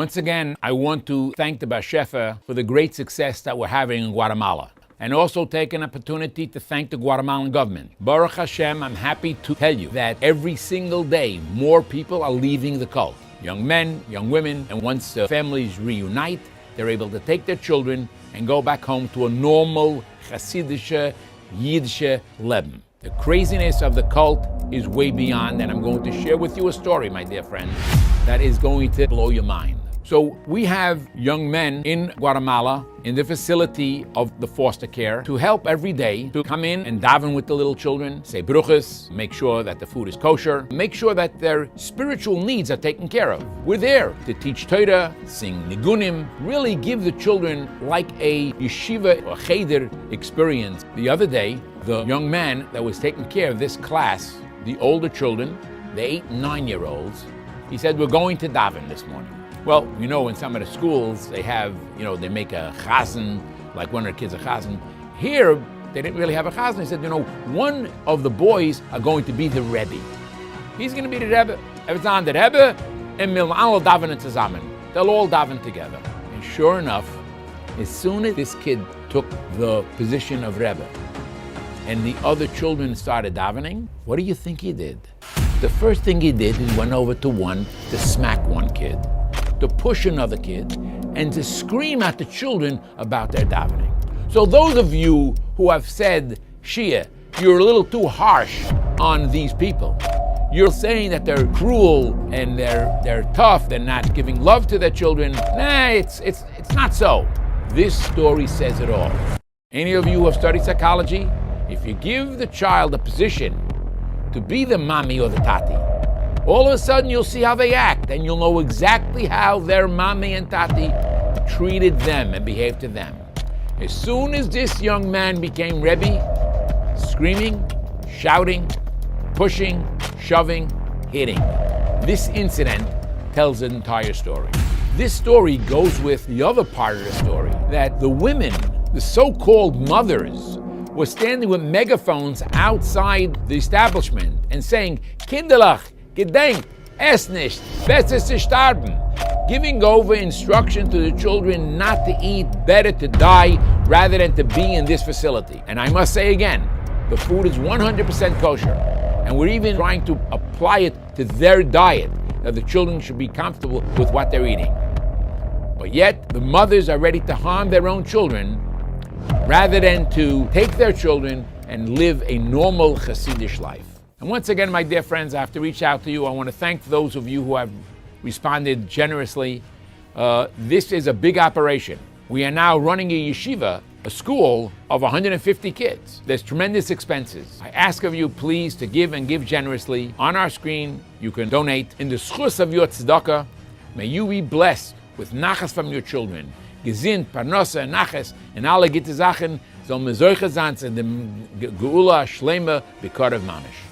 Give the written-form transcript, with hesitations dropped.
Once again, I want to thank the Bashefa for the great success that we're having in Guatemala, and also take an opportunity to thank the Guatemalan government. Baruch Hashem, I'm happy to tell you that every single day, more people are leaving the cult. Young men, young women, and once the families reunite, they're able to take their children and go back home to a normal Hasidische, Yiddische Leben. The craziness of the cult is way beyond, and I'm going to share with you a story, my dear friend, that is going to blow your mind. So we have young men in Guatemala in the facility of the foster care to help every day to come in and daven with the little children, say bruchas, make sure that the food is kosher, make sure that their spiritual needs are taken care of. We're there to teach Torah, sing nigunim, really give the children like a yeshiva or cheder experience. The other day, the young man that was taking care of this class, the older children, the 8 and 9-year-olds, he said, we're going to daven this morning. Well, you know, in some of the schools, they have, they make a chazan, like one of the kids a chazan. Here, they didn't really have a chazan. They said, one of the boys are going to be the Rebbe. He's going to be the Rebbe. If it's on the Rebbe, and we'll all daven zusammen. They'll all daven together. And sure enough, as soon as this kid took the position of Rebbe, and the other children started davening, what do you think he did? The first thing he did is went over to smack one kid, to push another kid, and to scream at the children about their davening. So those of you who have said, Shia, you're a little too harsh on these people. You're saying that they're cruel and they're tough, they're not giving love to their children. Nah, it's not so. This story says it all. Any of you who have studied psychology, if you give the child a position to be the mommy or the tati, all of a sudden you'll see how they act, and you'll know exactly how their mommy and tati treated them and behaved to them. As soon as this young man became Rebbe, screaming, shouting, pushing, shoving, hitting. This incident tells an entire story. This story goes with the other part of the story, that the women, the so-called mothers, were standing with megaphones outside the establishment and saying, Kinderlach, gedenkt, es nicht, besser zu sterben, giving over instruction to the children not to eat, better to die, rather than to be in this facility. And I must say again, the food is 100% kosher, and we're even trying to apply it to their diet, that the children should be comfortable with what they're eating. But yet, the mothers are ready to harm their own children rather than to take their children and live a normal Hasidic life. And once again, my dear friends, I have to reach out to you. I want to thank those of you who have responded generously. This is a big operation. We are now running a yeshiva, a school of 150 kids. There's tremendous expenses. I ask of you, please, to give and give generously. On our screen, you can donate. In the schus of your tzedakah, may you be blessed with nachas from your children. Gezind, Parnossa, Naches, and alle gute Sachen soll mir solche sein, in dem Geula, Schleime, Bikorev Mamish.